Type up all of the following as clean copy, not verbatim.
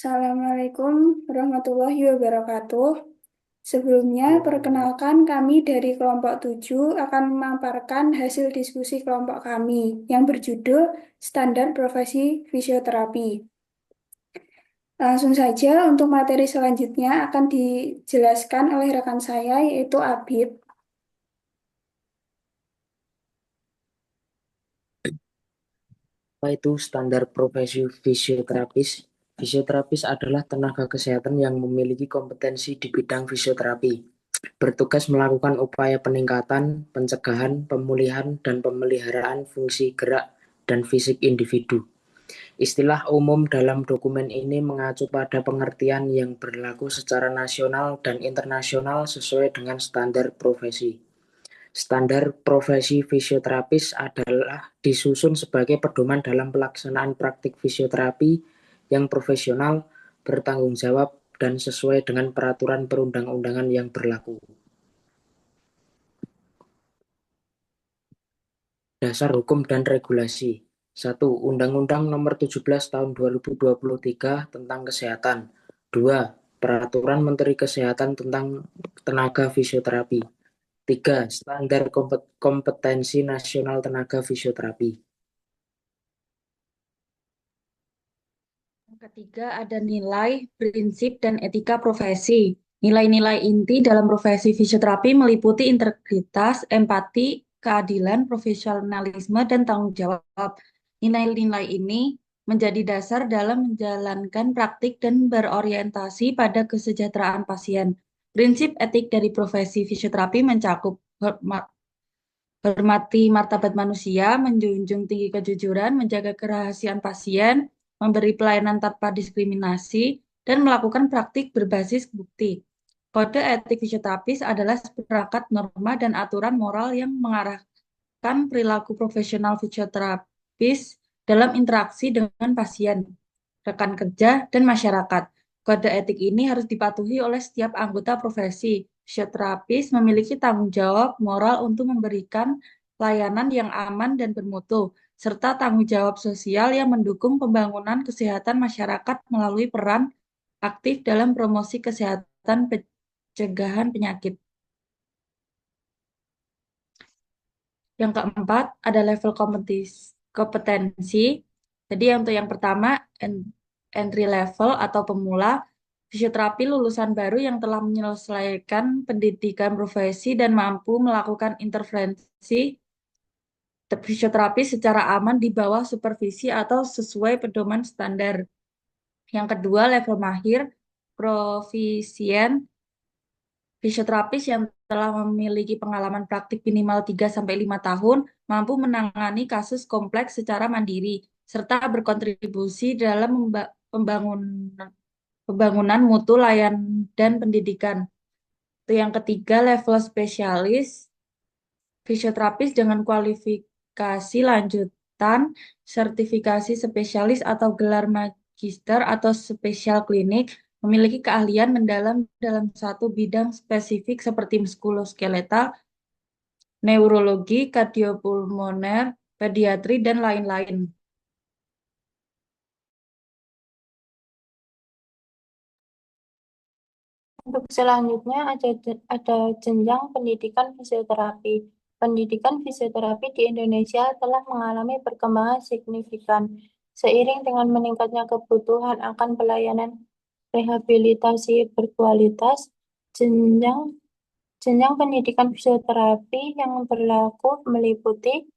Assalamualaikum warahmatullahi wabarakatuh. Sebelumnya, Waalaikumsalam. perkenalkan kami dari kelompok 7 akan memaparkan hasil diskusi kelompok kami yang berjudul Standar Profesi Fisioterapi. Langsung saja untuk materi selanjutnya akan dijelaskan oleh rekan saya yaitu Abid. Apa itu standar profesi fisioterapis? Fisioterapis adalah tenaga kesehatan yang memiliki kompetensi di bidang fisioterapi, bertugas melakukan upaya peningkatan, pencegahan, pemulihan, dan pemeliharaan fungsi gerak dan fisik individu. Istilah umum dalam dokumen ini mengacu pada pengertian yang berlaku secara nasional dan internasional sesuai dengan standar profesi. Standar profesi fisioterapis adalah disusun sebagai pedoman dalam pelaksanaan praktik fisioterapi yang profesional, bertanggung jawab, dan sesuai dengan peraturan perundang-undangan yang berlaku. Dasar hukum dan regulasi. 1. Undang-Undang Nomor 17 Tahun 2023 tentang Kesehatan. 2. Peraturan Menteri Kesehatan tentang Tenaga Fisioterapi. 3. Standar kompetensi nasional tenaga fisioterapi. Yang ketiga ada nilai, prinsip, dan etika profesi. Nilai-nilai inti dalam profesi fisioterapi meliputi integritas, empati, keadilan, profesionalisme, dan tanggung jawab. Nilai-nilai ini menjadi dasar dalam menjalankan praktik dan berorientasi pada kesejahteraan pasien. Prinsip etik dari profesi fisioterapi mencakup hormati martabat manusia, menjunjung tinggi kejujuran, menjaga kerahasiaan pasien, memberi pelayanan tanpa diskriminasi, dan melakukan praktik berbasis bukti. Kode etik fisioterapis adalah seperangkat norma dan aturan moral yang mengarahkan perilaku profesional fisioterapis dalam interaksi dengan pasien, rekan kerja, dan masyarakat. Kode etik ini harus dipatuhi oleh setiap anggota profesi. Fisioterapis memiliki tanggung jawab moral untuk memberikan layanan yang aman dan bermutu, serta tanggung jawab sosial yang mendukung pembangunan kesehatan masyarakat melalui peran aktif dalam promosi kesehatan pencegahan penyakit. Yang keempat ada level kompetensi. Jadi untuk yang pertama entry level atau pemula, fisioterapi lulusan baru yang telah menyelesaikan pendidikan profesi dan mampu melakukan intervensi fisioterapi secara aman di bawah supervisi atau sesuai pedoman standar. Yang kedua level mahir, profisien, fisioterapis yang telah memiliki pengalaman praktik minimal 3 sampai 5 tahun mampu menangani kasus kompleks secara mandiri serta berkontribusi dalam pembangunan mutu layan dan pendidikan. Itu yang ketiga, level spesialis, fisioterapis dengan kualifikasi lanjutan, sertifikasi spesialis atau gelar magister atau spesial klinik, memiliki keahlian mendalam dalam satu bidang spesifik seperti muskuloskeletal, neurologi, kardiopulmoner, pediatri, dan lain-lain. Untuk selanjutnya ada jenjang pendidikan fisioterapi. Pendidikan fisioterapi di Indonesia telah mengalami perkembangan signifikan seiring dengan meningkatnya kebutuhan akan pelayanan rehabilitasi berkualitas. Jenjang jenjang pendidikan fisioterapi yang berlaku meliputi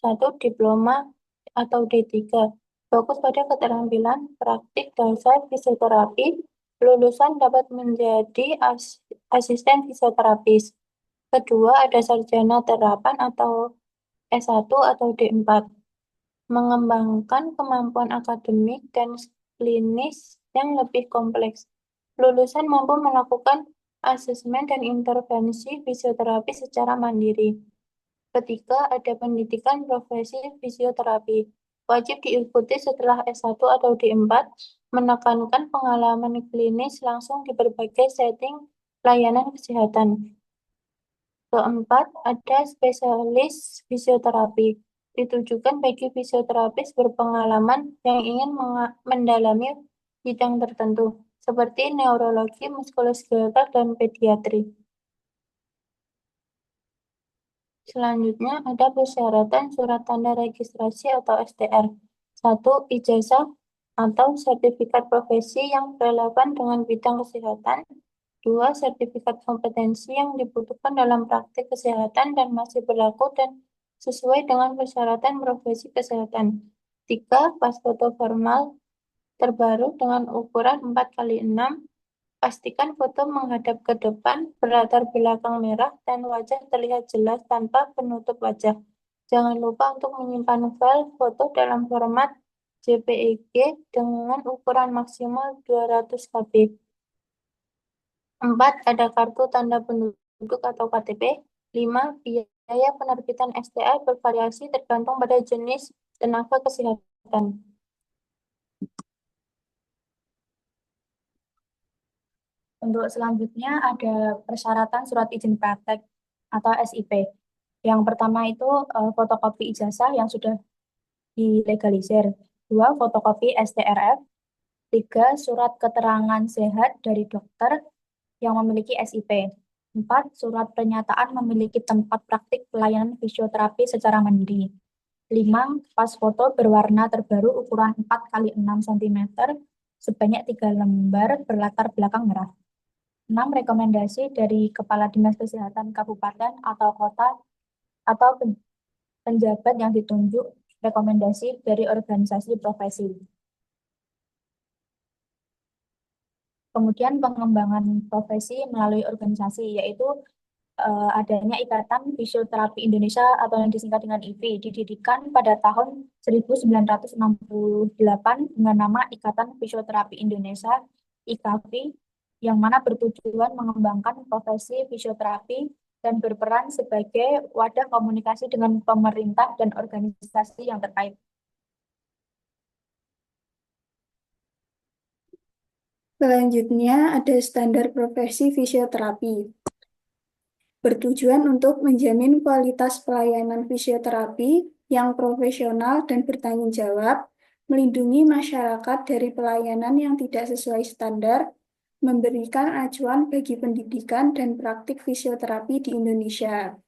satu diploma atau D3, fokus pada keterampilan praktik dasar fisioterapi. Lulusan dapat menjadi asisten fisioterapis. Kedua, ada sarjana terapan atau S1 atau D4, mengembangkan kemampuan akademik dan klinis yang lebih kompleks. Lulusan mampu melakukan asesmen dan intervensi fisioterapi secara mandiri. Ketiga, ada pendidikan profesi fisioterapi. Wajib diikuti setelah S1 atau D4, menekankan pengalaman klinis langsung di berbagai setting layanan kesehatan. Keempat, ada spesialis fisioterapi. Ditujukan bagi fisioterapis berpengalaman yang ingin mendalami bidang tertentu, seperti neurologi, muskuloskeletal, dan pediatri. Selanjutnya ada persyaratan surat tanda registrasi atau STR. 1. Ijazah atau sertifikat profesi yang relevan dengan bidang kesehatan. 2. Sertifikat kompetensi yang dibutuhkan dalam praktik kesehatan dan masih berlaku dan sesuai dengan persyaratan profesi kesehatan. 3. Pas foto formal terbaru dengan ukuran 4x6. Pastikan foto menghadap ke depan, berlatar belakang merah, dan wajah terlihat jelas tanpa penutup wajah. Jangan lupa untuk menyimpan file foto dalam format JPEG dengan ukuran maksimal 200 KB. 4. Ada kartu tanda penduduk atau KTP. 5. Biaya penerbitan STR bervariasi tergantung pada jenis tenaga kesehatan. Untuk selanjutnya ada persyaratan surat izin praktek atau SIP. Yang pertama itu fotokopi ijazah yang sudah dilegalisir. 2. Fotokopi STRF. 3. Surat keterangan sehat dari dokter yang memiliki SIP. 4. Surat pernyataan memiliki tempat praktik pelayanan fisioterapi secara mandiri. 5. Pas foto berwarna terbaru ukuran 4x6 cm sebanyak 3 lembar berlatar belakang merah. 6. Rekomendasi dari Kepala Dinas Kesehatan Kabupaten atau Kota atau penjabat yang ditunjuk, rekomendasi dari organisasi profesi. Kemudian pengembangan profesi melalui organisasi, yaitu adanya Ikatan Fisioterapi Indonesia atau yang disingkat dengan IFI, didirikan pada tahun 1968 dengan nama Ikatan Fisioterapi Indonesia, IKFI, yang mana bertujuan mengembangkan profesi fisioterapi dan berperan sebagai wadah komunikasi dengan pemerintah dan organisasi yang terkait. Selanjutnya ada standar profesi fisioterapi. Bertujuan untuk menjamin kualitas pelayanan fisioterapi yang profesional dan bertanggung jawab, melindungi masyarakat dari pelayanan yang tidak sesuai standar, memberikan acuan bagi pendidikan dan praktik fisioterapi di Indonesia.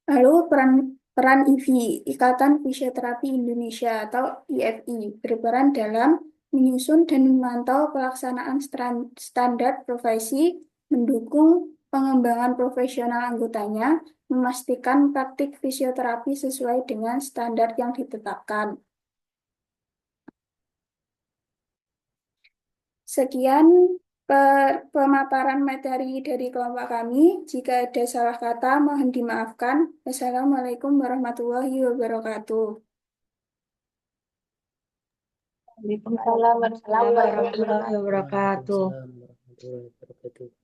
Lalu peran IFI, Ikatan Fisioterapi Indonesia atau IFI, berperan dalam menyusun dan memantau pelaksanaan standar profesi, mendukung pengembangan profesional anggotanya, memastikan praktik fisioterapi sesuai dengan standar yang ditetapkan. Sekian pemaparan materi dari kelompok kami. Jika ada salah kata, mohon dimaafkan. Wassalamualaikum warahmatullahi wabarakatuh. Waalaikumsalam warahmatullahi wabarakatuh. warahmatullahi wabarakatuh. Waalaikumsalam warahmatullahi wabarakatuh.